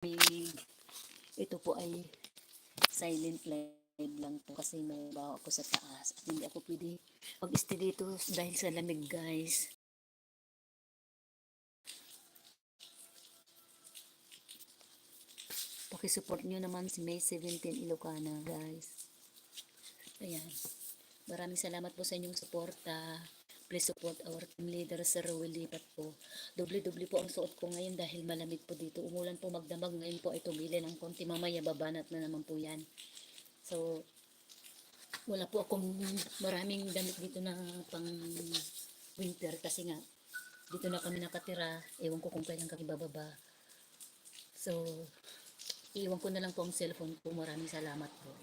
ito po ay silent live lang to kasi may bawa ako sa taas at hindi ako pwede mag-stay dito dahil sa lamig, guys. Pakisupport nyo naman si May 17 Ilocana, guys. Ayan. Maraming salamat po sa inyong suporta. Please support our team leader, Sir Rowell Lipat po. Doble-doble po ang suot ko ngayon dahil malamig po dito. Umulan po magdamag. Ngayon po ay tumili ng konti. Mamaya babanat na naman po yan. So, wala po akong maraming damit dito na pang winter kasi nga dito na kami nakatira. Ewan ko kung kailan kami bababa. So, iwan ko na lang po ang cellphone ko. Maraming salamat po.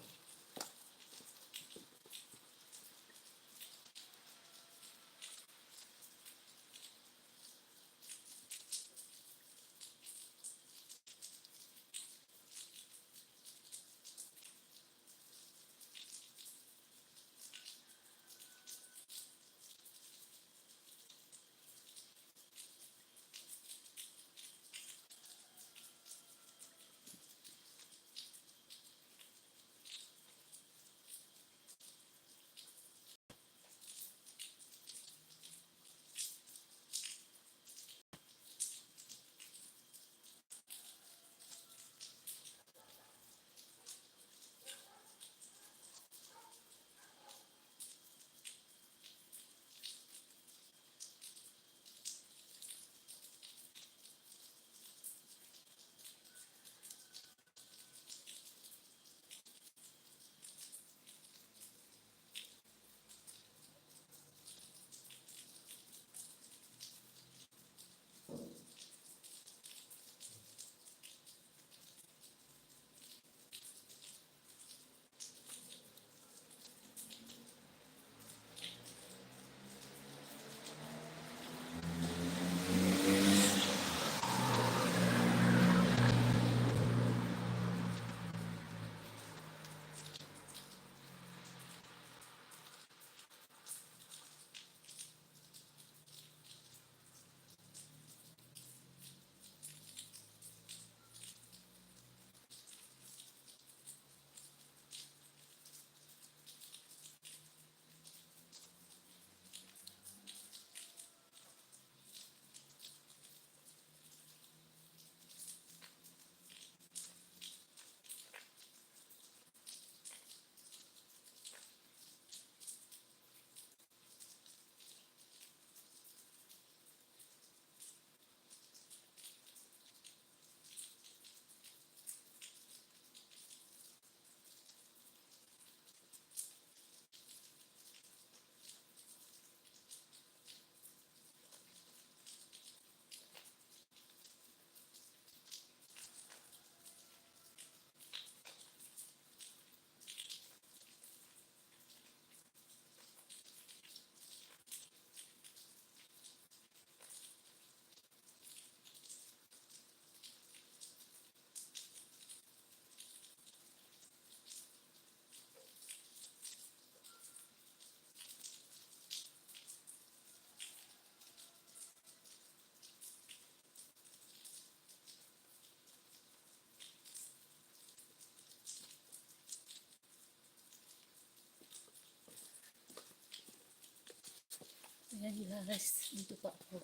Ayan guys, dito pa ako.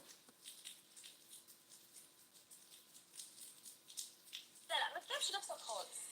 لا لا ما تتعبش نفسك خالص.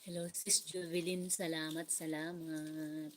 Hello, Sis Juvelin. Salamat, salamat.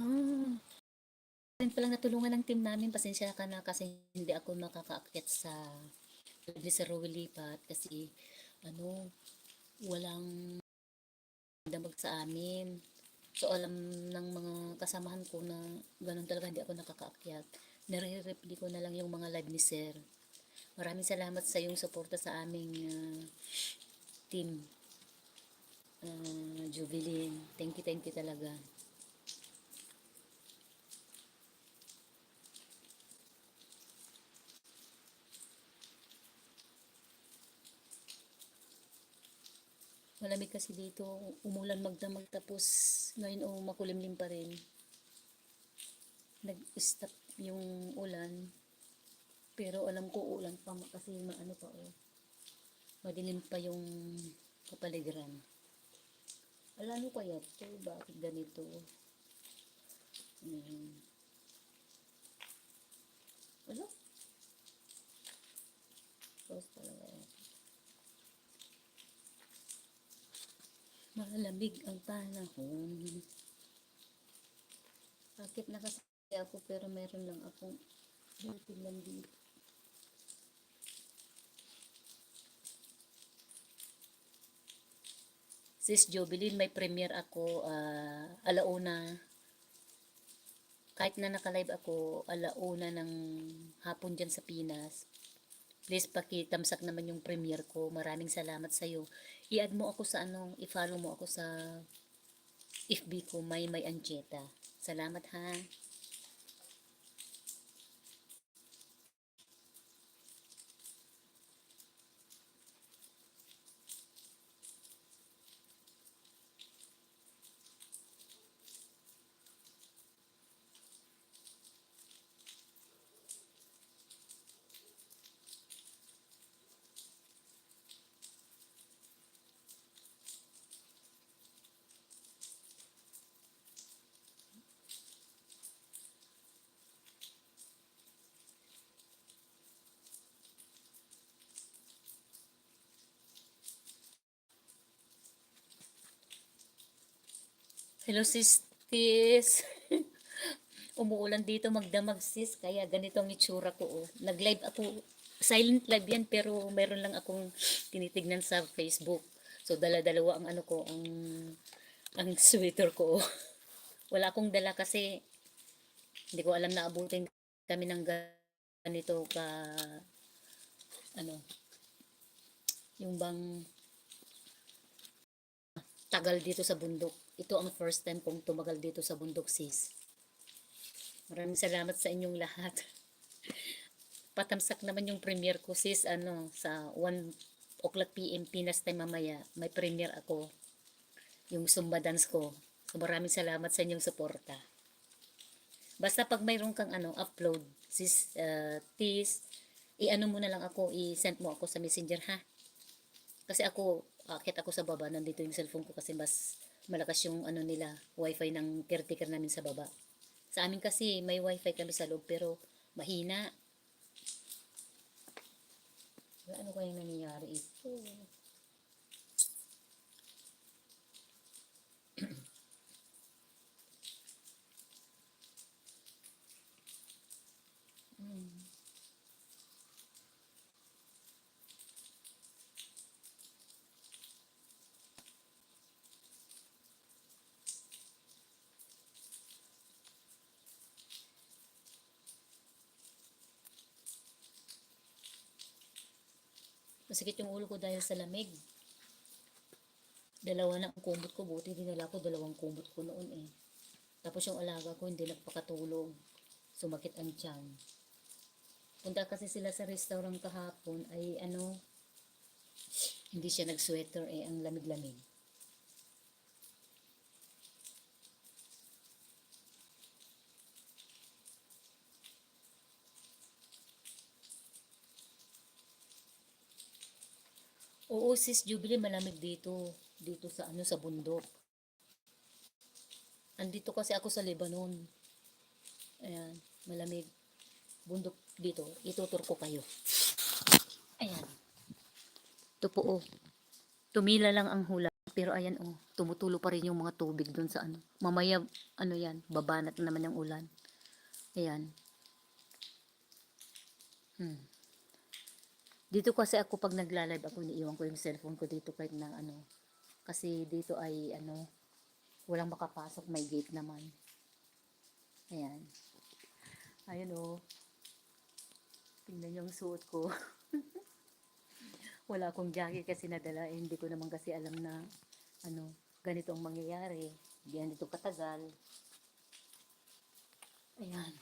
Ah, rin palang natulungan ng team namin. Pasensya ka na kasi hindi ako makakaakyat sa sa Lipat kasi ano, walang damag sa amin. So alam ng mga kasamahan ko na ganun talaga hindi ako nakakaakyat. Nare-reply ko na lang yung mga live ni Sir. Maraming salamat sa iyong suporta sa aming team. Jubilin. Thank you talaga. Malamig kasi dito. Umulan magdamag tapos ngayon makulimlim pa rin. Nag-stop yung ulan. Pero alam ko ulan pa kasi maano pa madilim pa yung kapaligiran. Alam mo kaya ito? Bakit ganito? Ano? Tapos talaga malamig ang panahon. Bakit na kasi ako pero meron lang akong duty lang dito. Sis Jobilin, may premiere ako alauna. Kahit na naka-live ako alauna ng hapon dyan sa Pinas. Please pakitamsak naman yung premiere ko. Maraming salamat sa iyo. I-add mo ako sa i-follow mo ako sa FB ko, May Ancheta. Salamat ha. Hello sis, tis. Umuulan dito magdamag sis, kaya ganito ang itsura ko. Oh. Nag-live ako, silent live yan, pero meron lang akong tinitignan sa Facebook. So dala-dalawa ang ano ko, ang sweater ko. Oh. Wala akong dala kasi hindi ko alam na abutin kami ng ganito ka, ano, yung bang tagal dito sa bundok. Ito ang first time kong tumagal dito sa bundok sis. Maraming salamat sa inyong lahat. Patamsak naman yung premiere ko sis, ano, sa 1 o'clock PM Pinas time mamaya, may premiere ako, yung Zumba dance ko. So maraming salamat sa inyong suporta. Basta pag mayroon kang ano, upload, sis, tis, i-ano mo na lang ako, i-send mo ako sa messenger ha. Kasi ako, akit ako sa baba, nandito yung cellphone ko kasi mas malakas yung ano nila, wifi ng caretaker namin sa baba. Sa amin kasi may wifi kami sa loob pero mahina. Ano kayang nangyayari ito? Masakit yung ulo ko dahil sa lamig. Dalawa na ang kumot ko, buti dinala ko 2 kumot ko noon eh. Tapos yung alaga ko hindi nagpakatulog. Sumakit ang tiyan. Punta kasi sila sa restaurant kahapon ay ano, hindi siya nag-sweater eh, ang lamig-lamig. Oo sis Jubilee, malamig dito. Dito sa ano, sa bundok. Andito kasi ako sa Lebanon. Ayan, malamig. Bundok dito. Itutur ko kayo. Ayan. Ito po oh. Tumila lang ang hula. Pero ayan oh, tumutulo pa rin yung mga tubig doon sa ano. Mamaya, ano yan, babanat na naman yung ulan. Ayan. Dito kasi ako pag nagla-live ako, iniiwan ko yung cellphone ko dito kahit na ano. Kasi dito ay ano, walang makapasok, may gate naman. Ayan. Ayun oh. Tingnan yung suot ko. Wala akong jacket kasi nadala. Eh, hindi ko naman kasi alam na ano, ganito ang mangyayari. Diyan dito katagal. Ayan.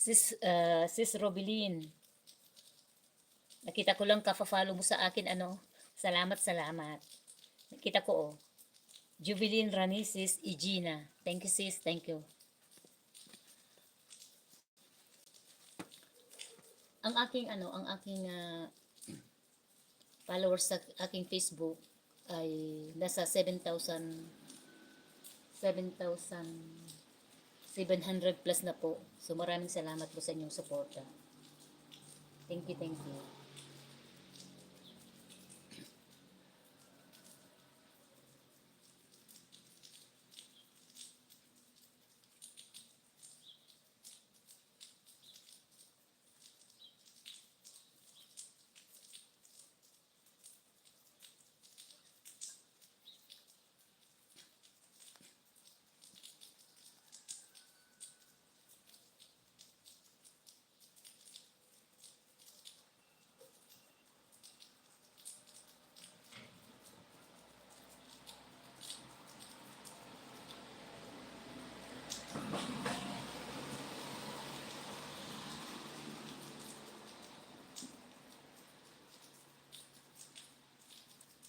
Sis Robilin, nakita ko lang ka-follow mo sa akin, ano. Salamat, salamat. Nakita ko, oh. Jubilin Ranisis Igina. Thank you, sis. Thank you. Ang aking, ano, ang aking followers sa aking Facebook ay nasa 7,700 plus na po. So maraming salamat po sa inyong suporta. Thank you, thank you.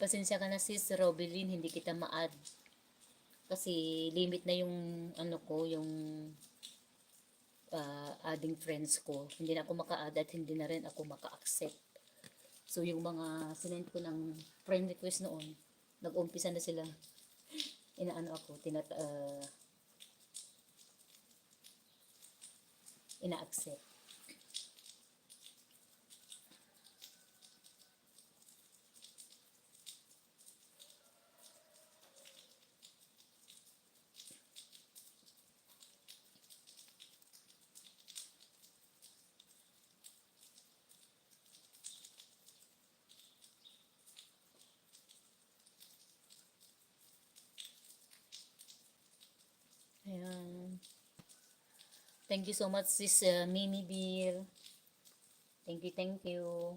Pasensya ka na sis Robilin, hindi kita ma-add. Kasi limit na yung ano ko, yung adding friends ko. Hindi na ako maka-add at hindi na rin ako maka-accept. So yung mga sinend ko ng friend request noon, nag-umpisa na sila. Inaano ako, ina-accept. Ayan. Thank you so much sis Mimi Beer. Thank you, thank you.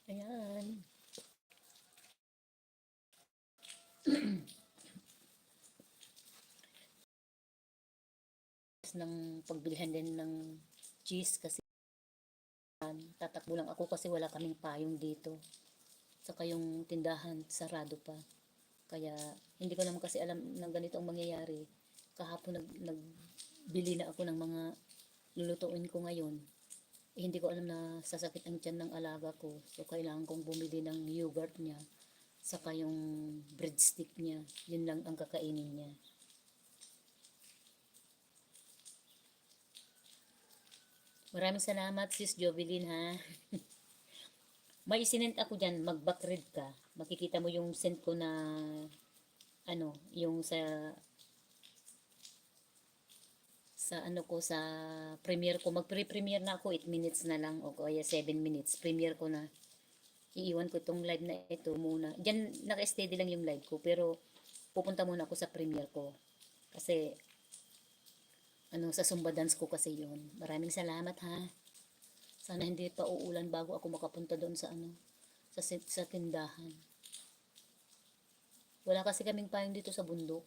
Ayan. Ng pagbilhan din ng cheese kasi tatakbo lang ako kasi wala kaming payong dito. Saka yung tindahan sarado pa. Kaya hindi ko naman kasi alam na ganito ang mangyayari. Kahapon nagbili na ako ng mga lulutuin ko ngayon. Hindi ko alam na sasakit ang tiyan ng alaga ko. So kailangan kong bumili ng yogurt niya. Saka yung breadstick niya. Yun lang ang kakainin niya. Maraming salamat sis Jovelyn ha. May sinend ako dyan, mag-backread ka. Makikita mo yung send ko na ano, yung sa ano ko sa premiere ko. Mag-pre-premiere na ako, 8 minutes na lang o kaya 7 minutes. Premiere ko na. Iiwan ko itong live na ito muna. Diyan naka-steady lang yung live ko pero pupunta muna ako sa premiere ko. Kasi ano, sa Zumba dance ko kasi yun. Maraming salamat ha. Sana hindi pa uulan bago ako makapunta doon sa ano, sa tindahan. Wala kasi kaming payong dito sa bundok.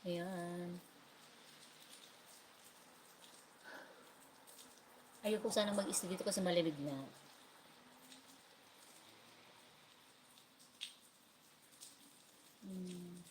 Ayan. Ayoko sana mag-stay dito kasi malamig na. Hmm.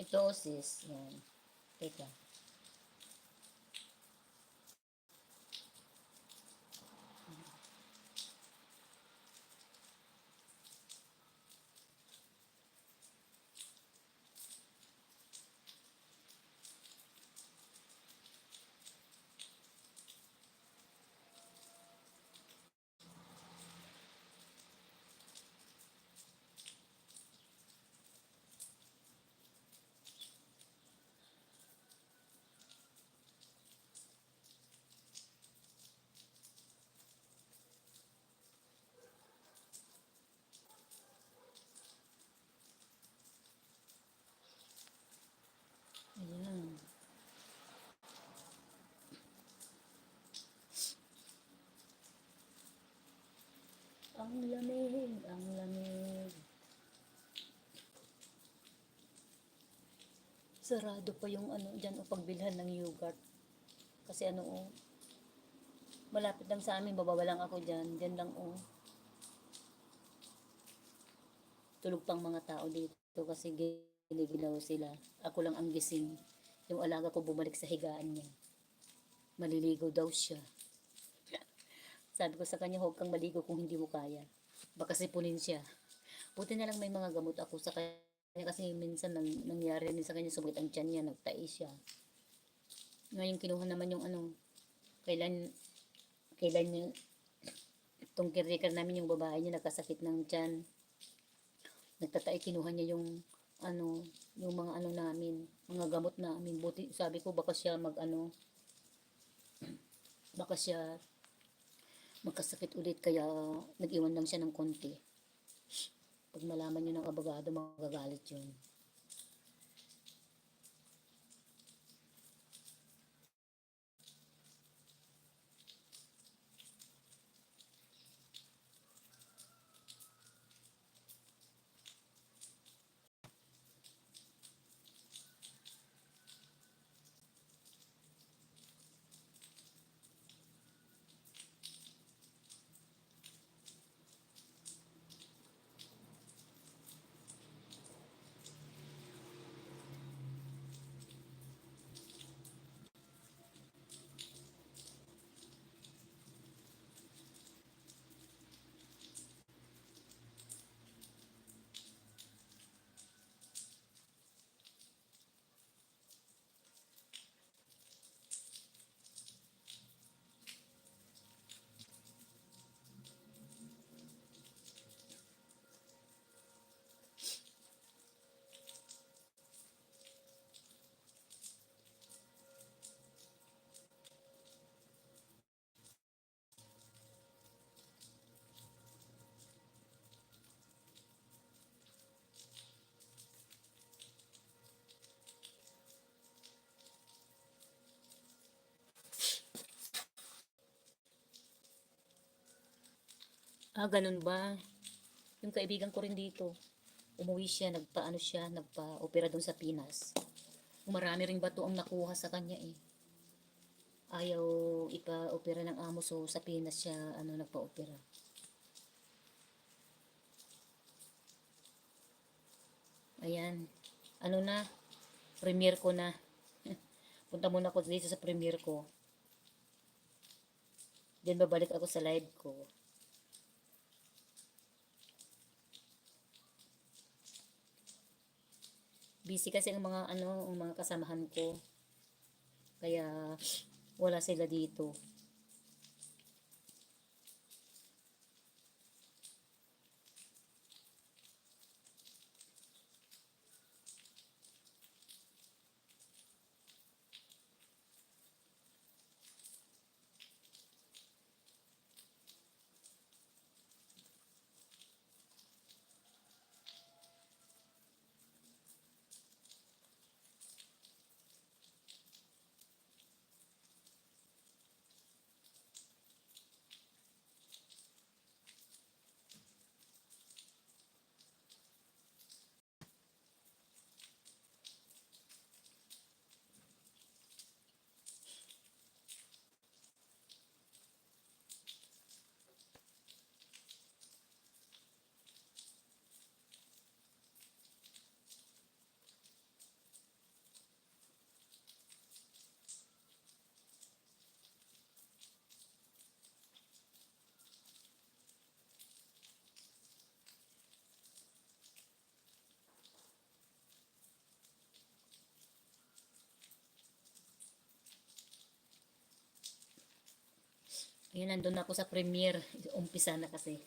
Ito sis. Yan. Teka. Ayan. Ang lamig, ang lamig. Sarado pa yung ano dyan o pagbilhan ng yogurt. Kasi ano oh, malapit lang sa amin, bababa lang ako dyan. Dyan lang oh. Tulog pang mga tao dito kasi ginigilaw sila. Ako lang ang gising. Yung alaga ko bumalik sa higaan niya. Maliligo daw siya. Sabi ko sa kanya, huwag kang maligo kung hindi mo kaya. Baka sipunin siya. Buti na lang may mga gamot ako sa kanya kasi minsan nangyari rin sa kanya, sumakit ang tiyan niya, nagtai siya. Ngayon kinuha naman yung ano, kailan niya, itong caretaker namin yung babae niya nagkasakit ng tiyan. Nagtatay, kinuha niya yung ano, yung mga ano namin, mga gamot namin. Buti, sabi ko baka siya baka siya magkasakit ulit kaya nag-iwan lang siya ng konti. Pag malaman yun ng abogado, magagalit yun. Ah, ganun ba? Yung kaibigan ko rin dito, umuwi siya, nagpa-opera doon sa Pinas. Marami ring bato ang nakuha sa kanya eh. Ayaw pa-opera ng amo, so sa Pinas siya nagpa-opera. Ayan, premiere ko na. Punta muna ako dito sa premiere ko. Then babalik ako sa live ko. Busy kasi ang mga kasamahan ko. Kaya wala sila dito. Ayan, nandun ako sa premiere. Umpisa na kasi.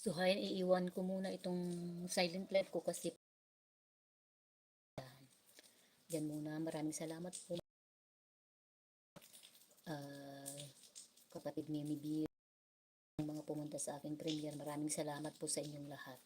Gustuhin, iiwan ko muna itong silent live ko kasi yan muna. Maraming salamat po. Ah, kapatid Mimi B, mga pumunta sa aking premiere. Maraming salamat po sa inyong lahat.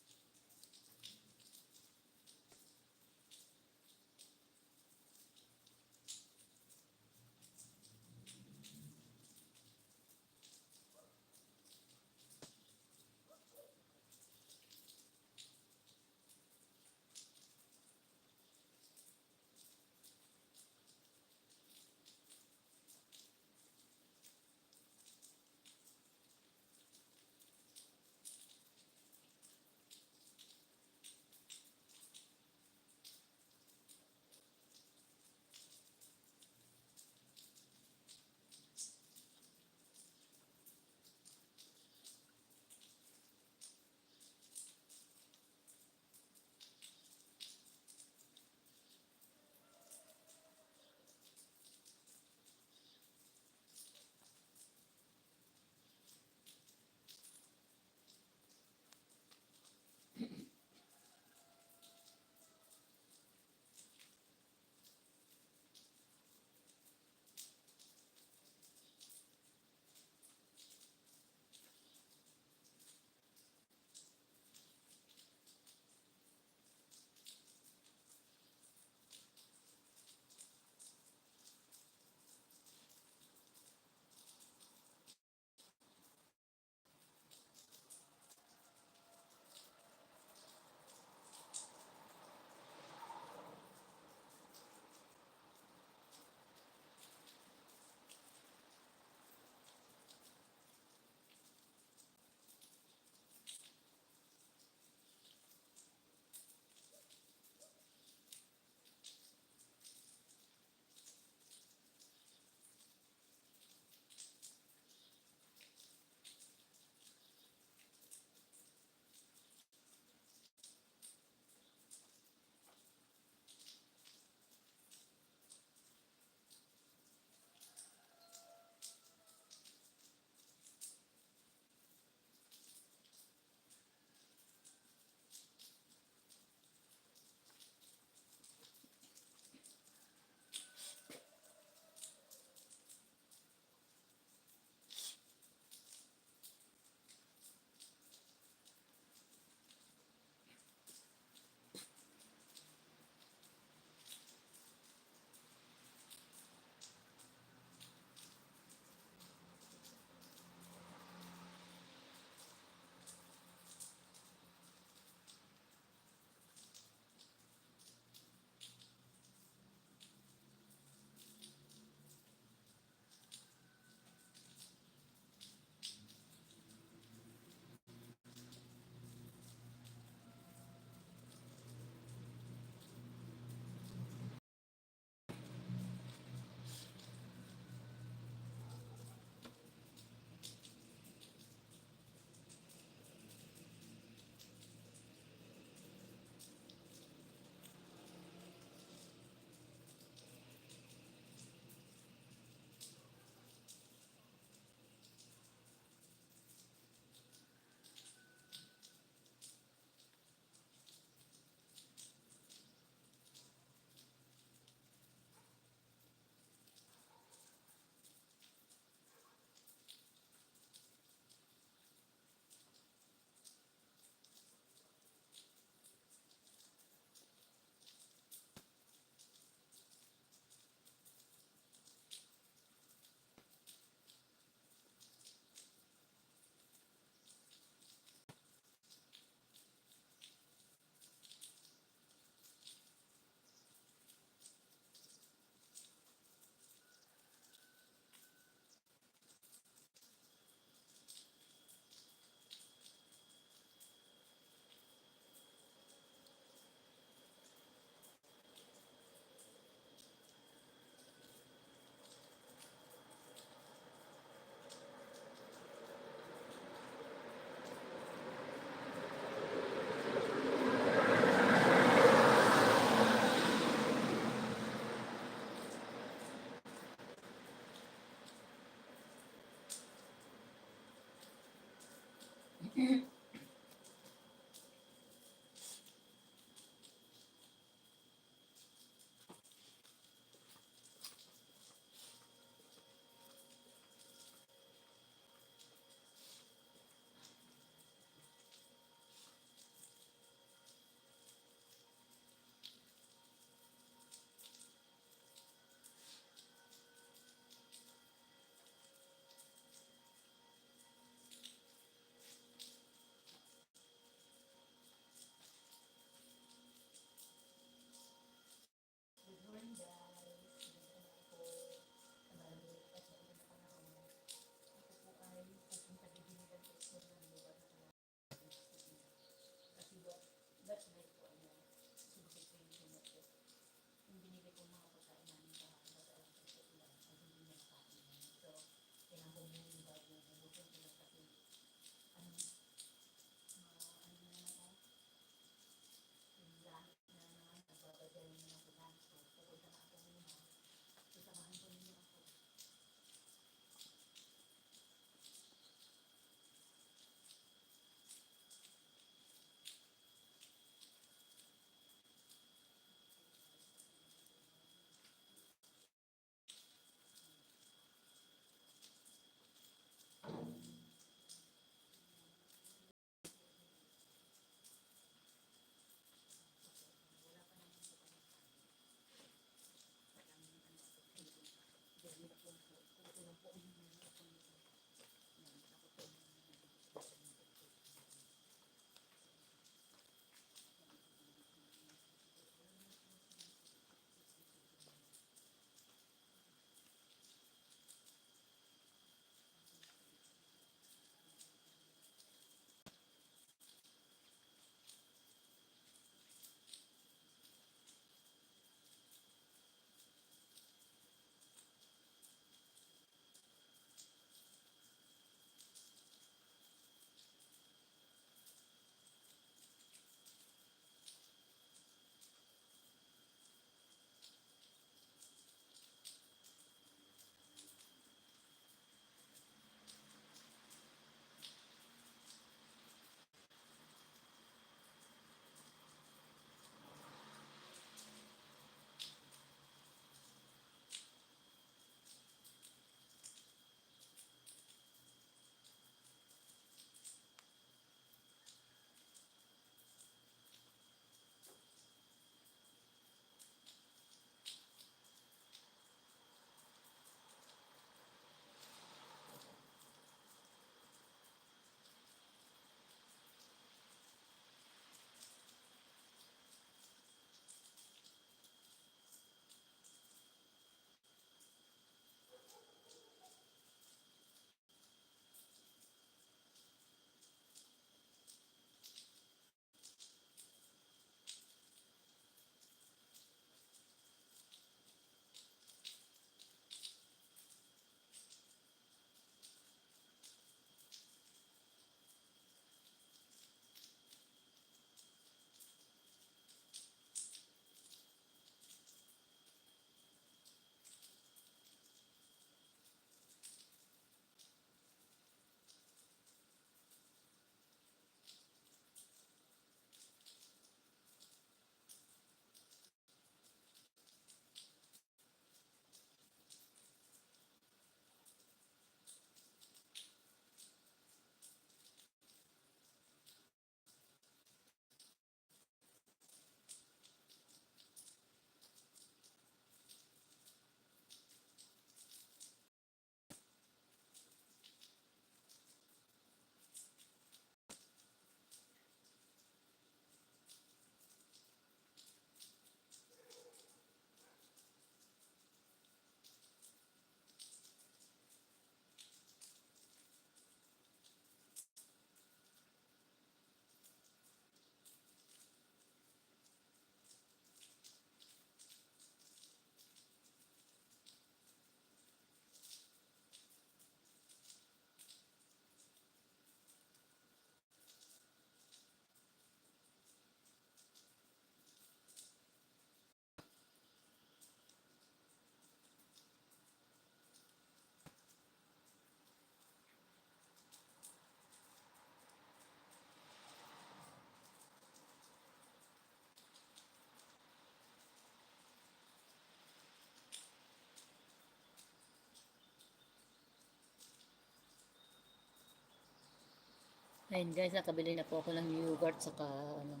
Ayun guys, nakabili na po ako ng yogurt saka ano,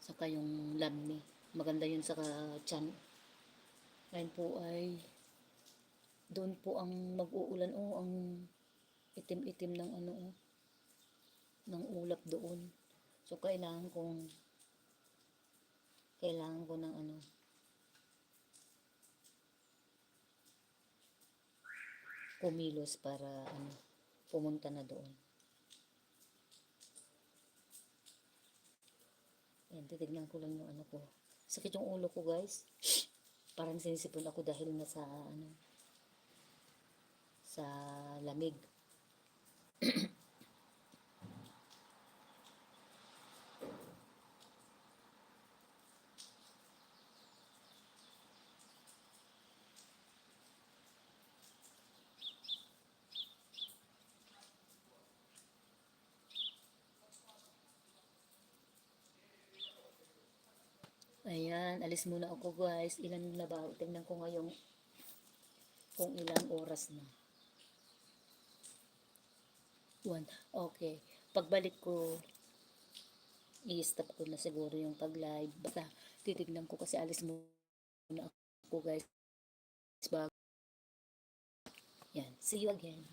saka yung lamni. Maganda yun saka chan. Ngayon po ay doon po ang mag-uulan ang itim-itim ng ano ng ulap doon. So kailangan ko ng ano kumilos para ano pumunta na doon. Ayan, titignan ko lang yung ano ko. Sakit yung ulo ko guys. Parang sinisipon ako dahil na sa ano sa lamig. Ayan, alis muna ako guys. Ilan na ba? Tingnan ko ngayon kung ilang oras na. 1. Okay. Pagbalik ko, i-stop ko na siguro yung pag-live. Basta titignan ko kasi alis muna ako guys. Bago. Yan. See you again.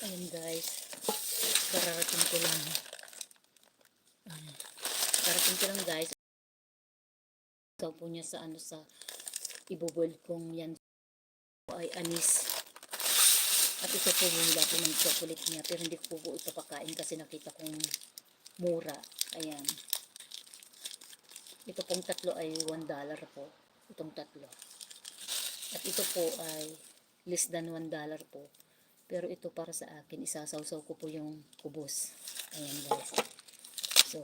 Ayan guys. Kararating ko lang. Karating ko lang guys. Ikaw po niya sa ano sa ibuboil kong yan ay anis. At ito po wala po ng chocolate niya. Pero hindi ko po ito pakain kasi nakita kong mura. Ayan. Ito pong tatlo ay $1 po. Itong tatlo. At ito po ay less than $1 po. Pero ito para sa akin, isasawsaw ko po yung kubos. Ayan guys. So,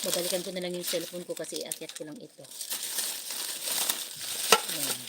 babalikan ko na lang yung cellphone ko kasi iakyat ko lang ito. Ayan.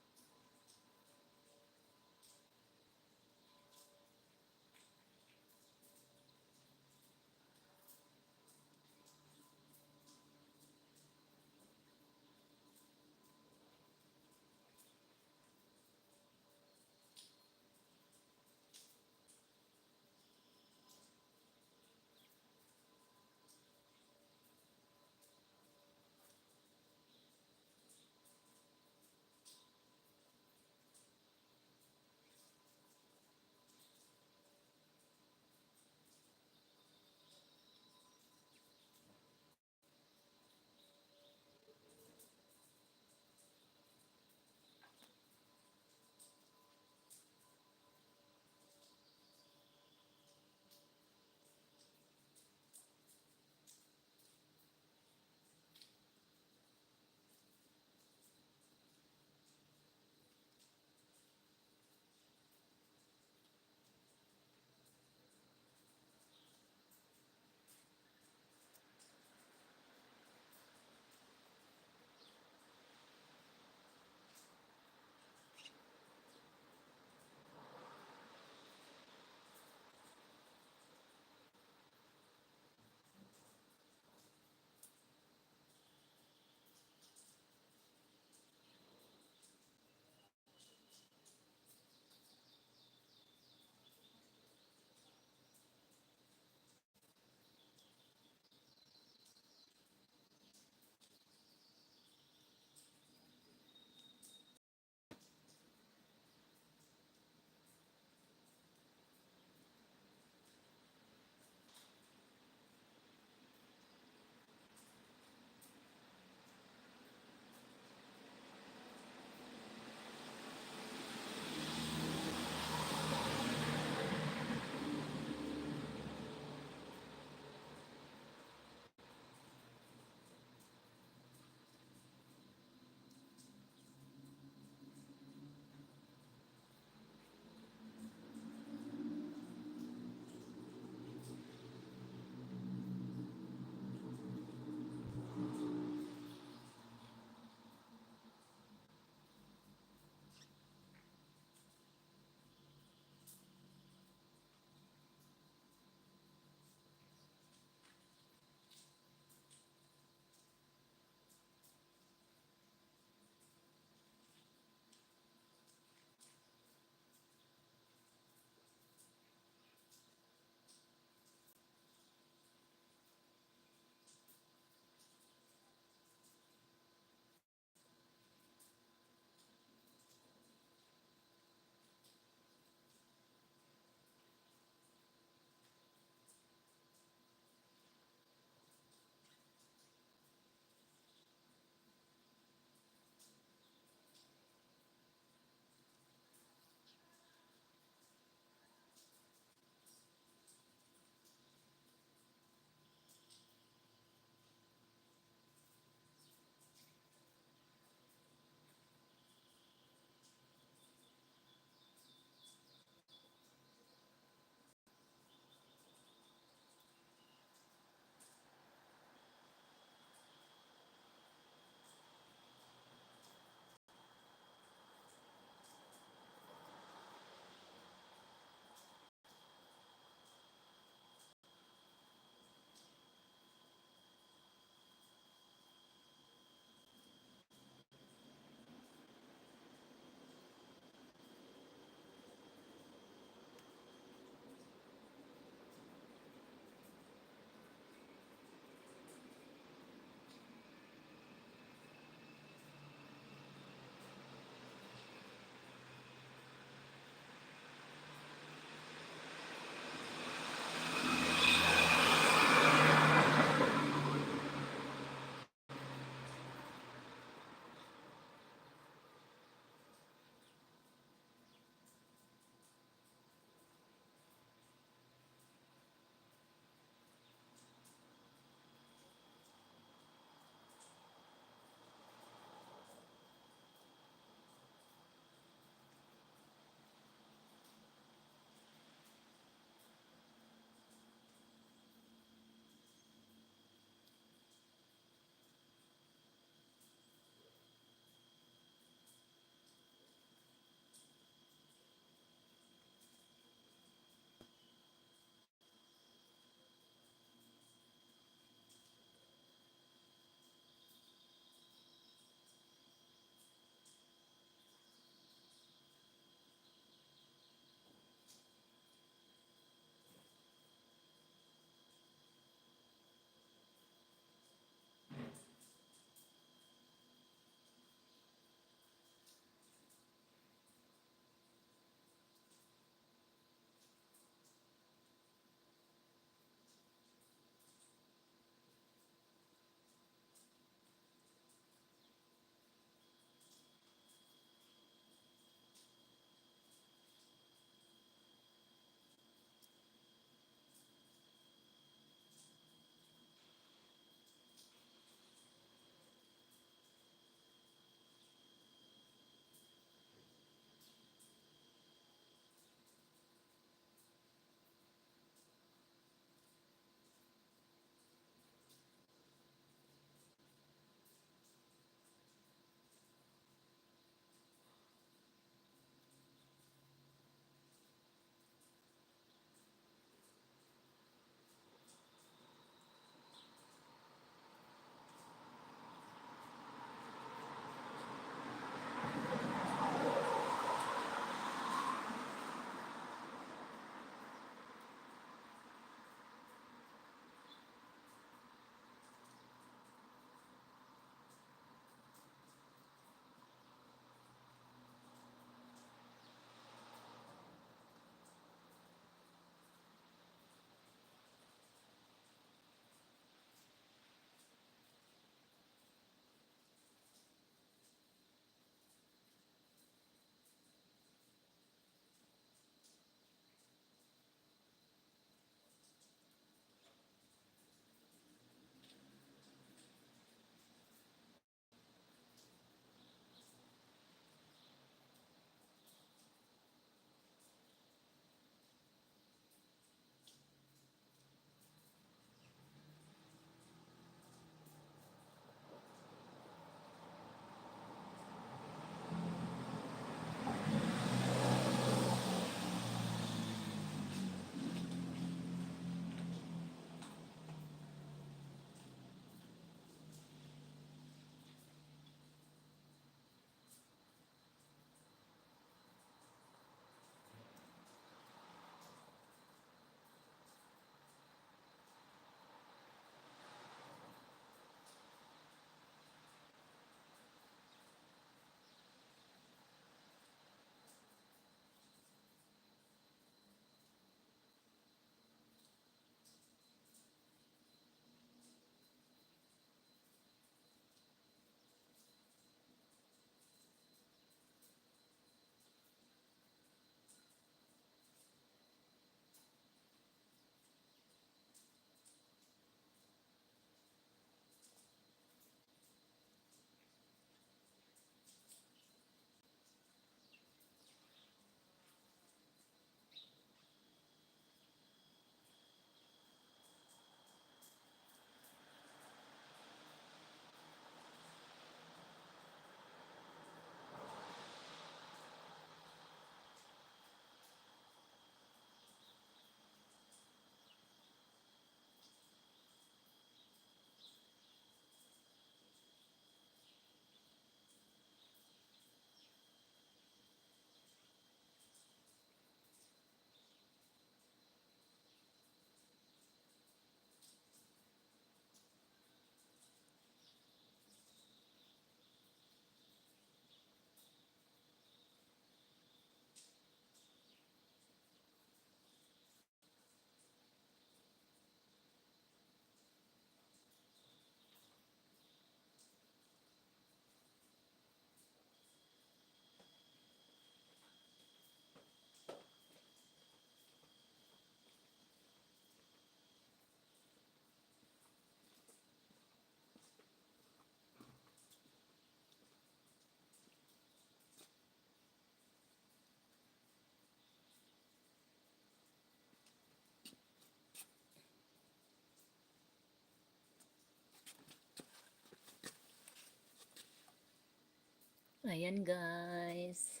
Ayan guys.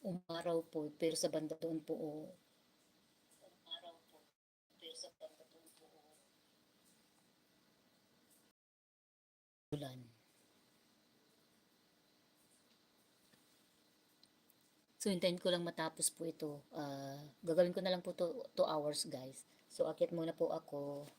Umaraw po, pero sa banda doon po, oh. Umaraw po, pero sa banda doon po, oh. Ulan. So, hintayin ko lang matapos po ito. Gagawin ko na lang po to 2 hours, guys. So, akit muna po ako.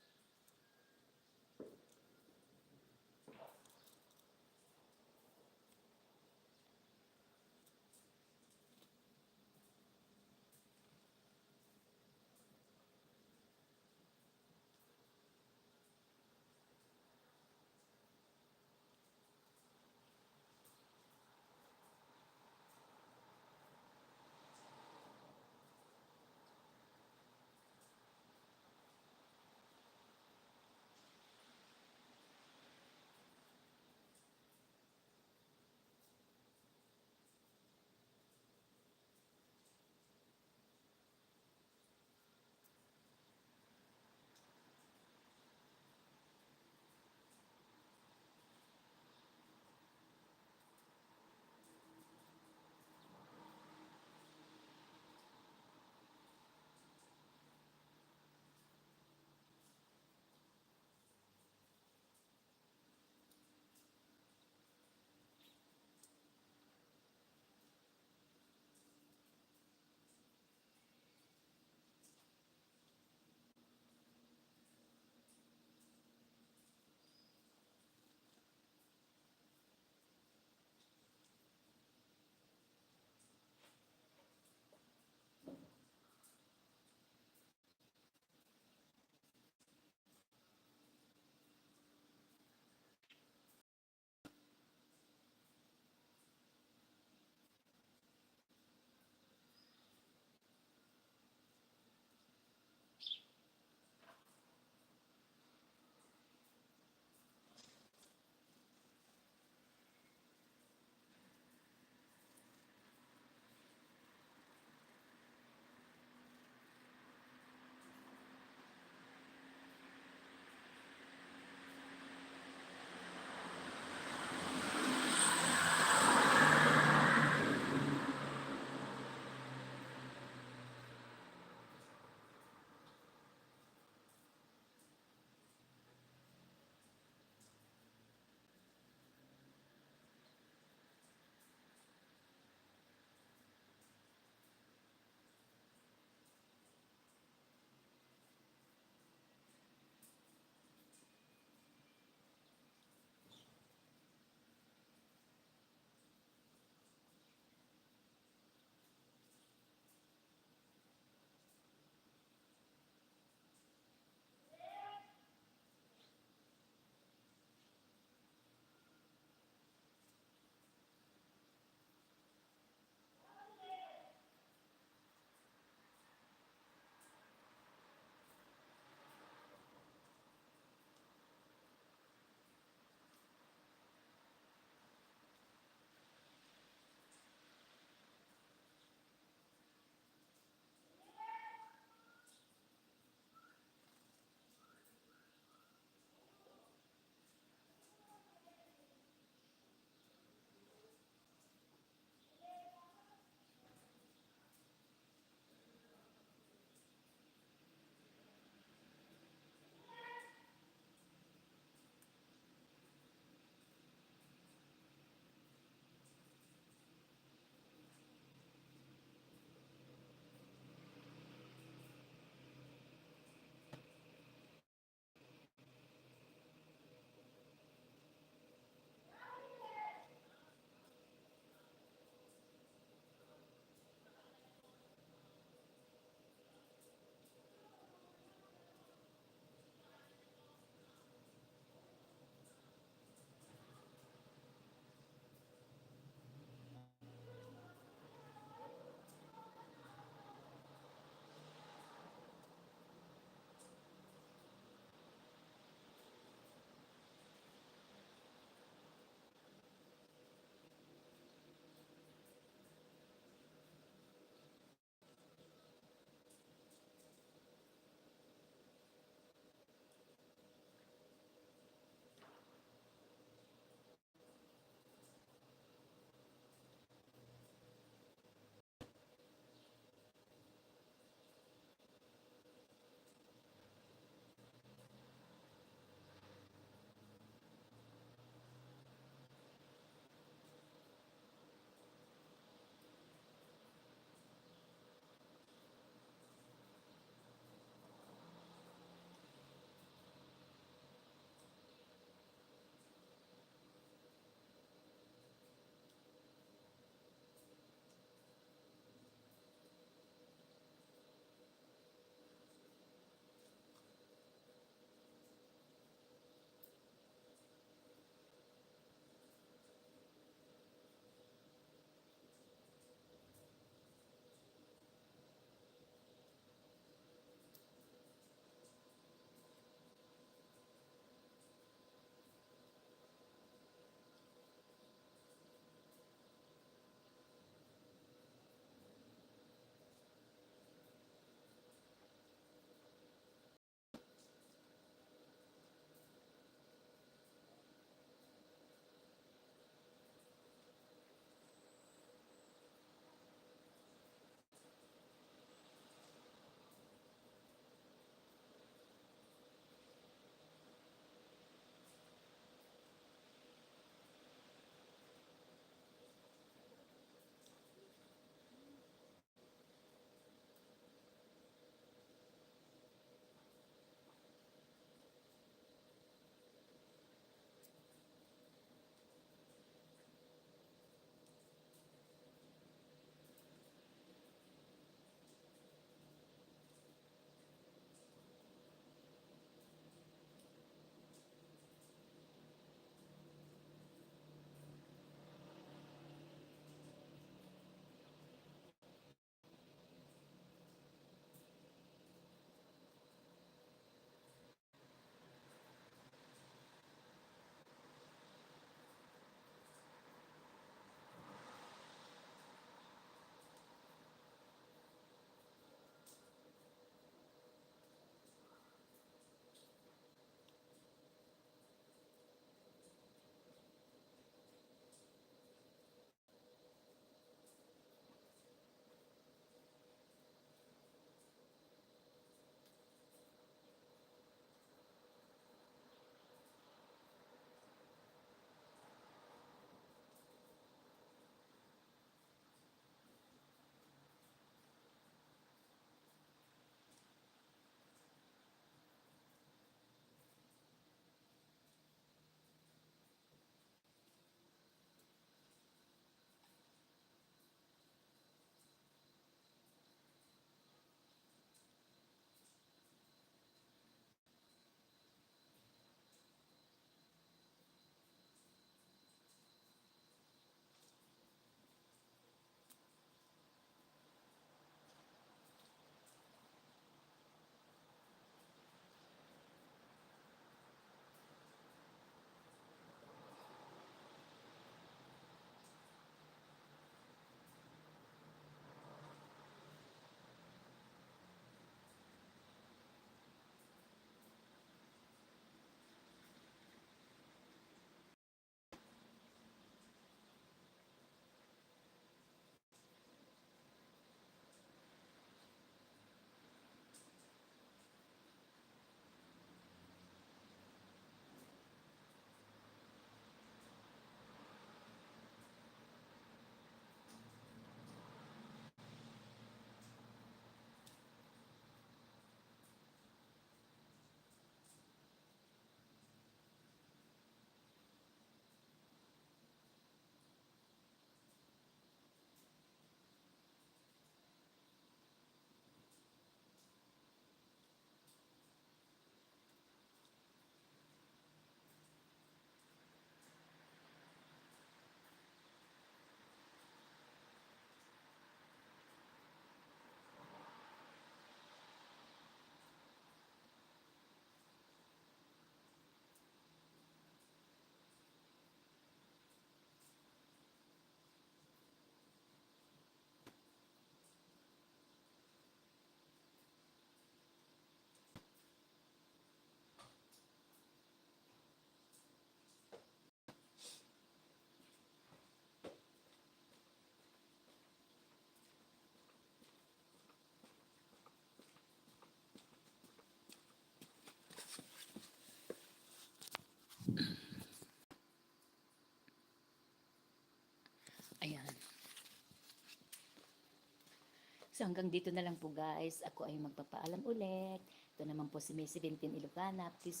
So hanggang dito na lang po guys. Ako ay magpapaalam ulit. Ito naman po si May 17 Ilocana. Please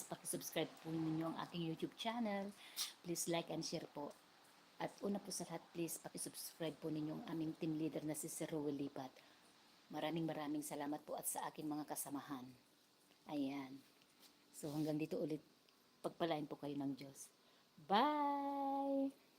paki-subscribe po ninyo ang aking YouTube channel. Please like and share po. At una po sa lahat, please paki-subscribe po ninyo ang aming team leader na si Sir Rowel Lipat. Maraming salamat po at sa aking mga kasamahan. Ayan. So hanggang dito ulit. Pagpalain po kayo ng Diyos. Bye!